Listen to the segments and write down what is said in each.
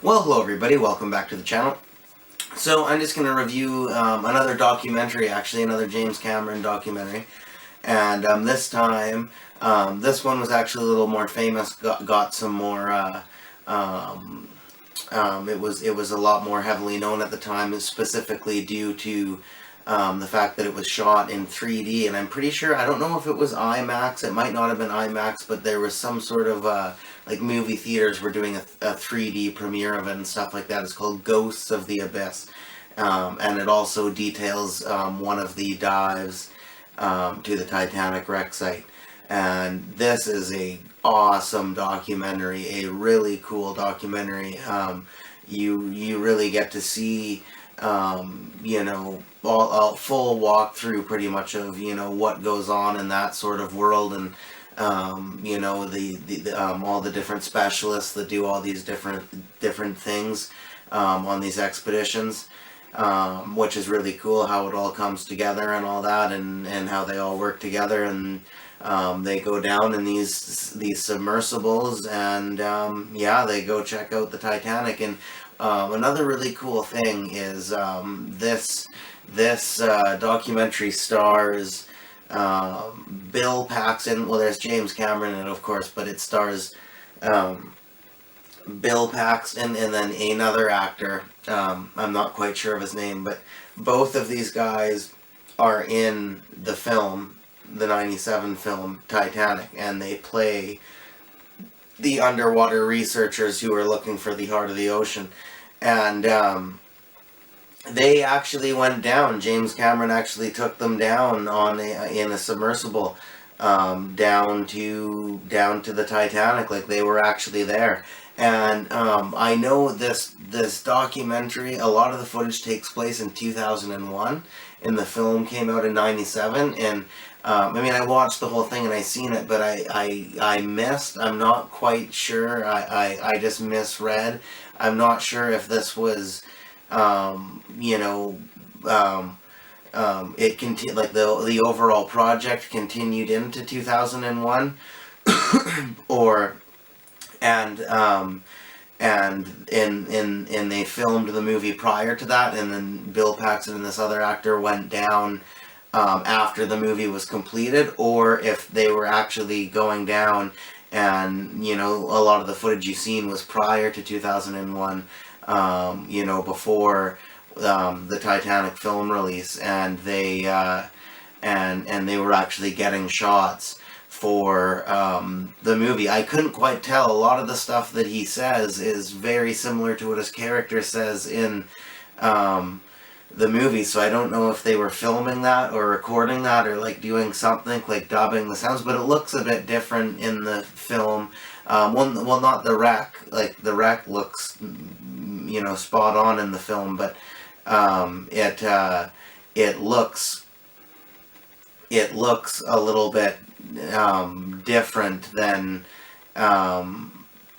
Well, hello everybody, welcome back to the channel. So I'm just going to review another documentary, actually another James Cameron documentary. And this time, this one was actually a little more famous, got some more, it was a lot more heavily known at the time, specifically due to the fact that it was shot in 3D, and I'm pretty sure, I don't know if it was IMAX, it might not have been IMAX, but there was some sort of, like movie theaters were doing a 3D premiere of it and stuff like that. It's called Ghosts of the Abyss, and it also details one of the dives to the Titanic wreck site. And this is a awesome documentary, a really cool documentary. You really get to see you know, a full walkthrough pretty much of, you know, what goes on in that sort of world, and you know, all the different specialists that do all these different things on these expeditions, which is really cool how it all comes together and all that, and how they all work together, and they go down in these submersibles, and yeah, they go check out the Titanic. And another really cool thing is this documentary stars Bill Paxton. Well, there's James Cameron in it, of course, but it stars Bill Paxton and then another actor. I'm not quite sure of his name, but both of these guys are in the film, the 97 film Titanic, and they play the underwater researchers who are looking for the heart of the ocean. And they actually went down. James Cameron actually took them down in a submersible down to the Titanic. Like, they were actually there. And I know this documentary, a lot of the footage takes place in 2001, and the film came out in 97. And I mean, I watched the whole thing and I seen it, but I missed. I'm not quite sure. I just misread. I'm not sure if this was, you know, it continued, like the overall project continued into 2001, or and they filmed the movie prior to that, and then Bill Paxton and this other actor went down after the movie was completed, or if they were actually going down, and, you know, a lot of the footage you've seen was prior to 2001, you know, before the Titanic film release, and they and they were actually getting shots for the movie. I couldn't quite tell. A lot of the stuff that he says is very similar to what his character says in the movie, so I don't know if they were filming that or recording that or like doing something like dubbing the sounds, but it looks a bit different in the film. Well, not the wreck. Like, the wreck looks, you know, spot on in the film, but it looks a little bit different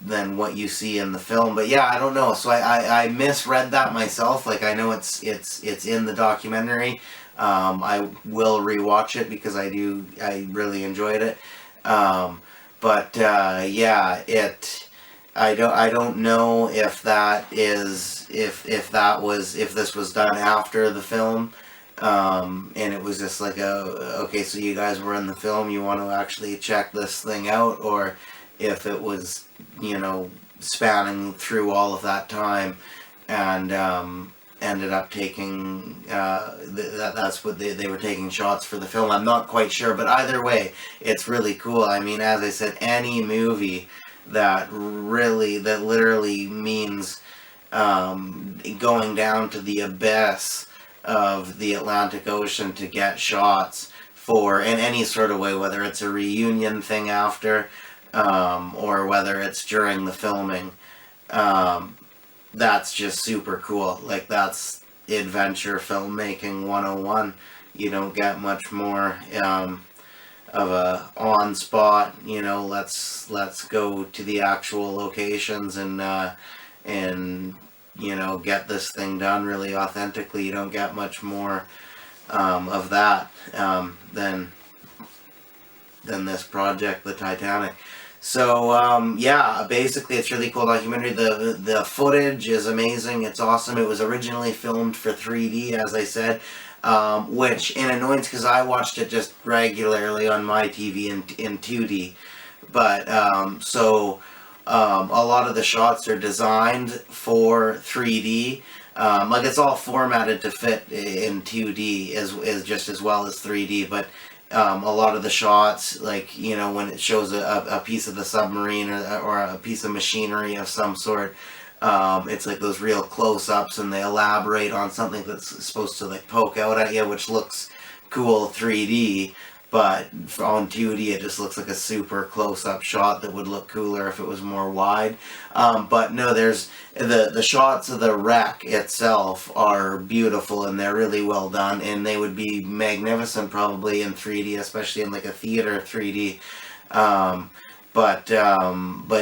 than what you see in the film. But yeah, I don't know. So I misread that myself. Like, I know it's in the documentary. I will rewatch it because I really enjoyed it. But yeah, I don't know if that is if this was done after the film. And it was just like okay, so you guys were in the film, you want to actually check this thing out, or if it was, you know, spanning through all of that time, and ended up taking that's what they were taking shots for the film. I'm not quite sure, but either way, it's really cool. I mean, as I said, any movie that literally means going down to the abyss of the Atlantic Ocean to get shots for, in any sort of way, whether it's a reunion thing after, or whether it's during the filming, that's just super cool. Like, that's adventure filmmaking 101. You don't get much more of a on-spot, you know, let's go to the actual locations and you know, get this thing done really authentically. You don't get much more of that than this project, the Titanic. So yeah, basically it's a really cool documentary. The footage is amazing. It's awesome. It was originally filmed for 3D, as I said, which in annoyance because I watched it just regularly on my TV in 2D. But a lot of the shots are designed for 3D. Like it's all formatted to fit in 2D as just as well as 3D, but a lot of the shots, like when it shows a piece of the submarine or a piece of machinery of some sort, it's like those real close-ups, and they elaborate on something that's supposed to like poke out at you, which looks cool 3D. But on 2D, it just looks like a super close-up shot that would look cooler if it was more wide. But no, there's the shots of the wreck itself are beautiful, and they're really well done, and they would be magnificent probably in 3D, especially in like a theater 3D. But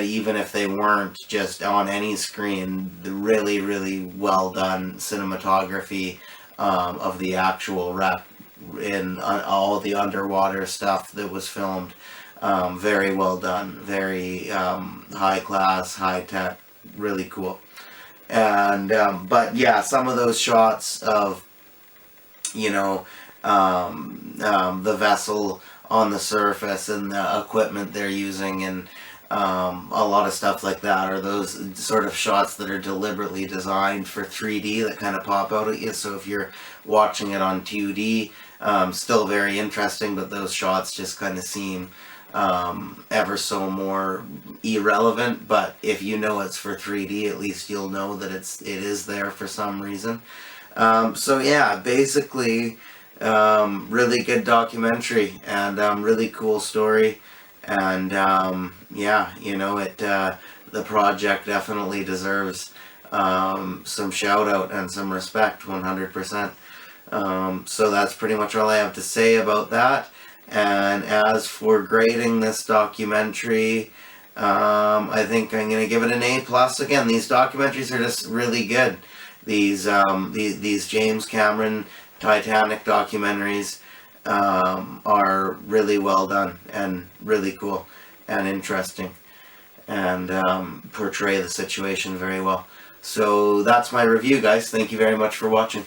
even if they weren't, just on any screen, the really, really well done cinematography of the actual wreck in all the underwater stuff that was filmed. Very well done, very high class, high tech, really cool. And but yeah, some of those shots of the vessel on the surface and the equipment they're using, and a lot of stuff like that are those sort of shots that are deliberately designed for 3D that kind of pop out at you. So if you're watching it on 2D, still very interesting, but those shots just kind of seem ever so more irrelevant. But if you know it's for 3D, at least you'll know that it is there for some reason. So yeah, basically, really good documentary, and really cool story, and yeah, the project definitely deserves some shout out and some respect, 100%. So that's pretty much all I have to say about that. And as for grading this documentary, I think I'm going to give it an A+. Again, these documentaries are just really good. These James Cameron Titanic documentaries are really well done and really cool and interesting, and portray the situation very well. So that's my review, guys. Thank you very much for watching.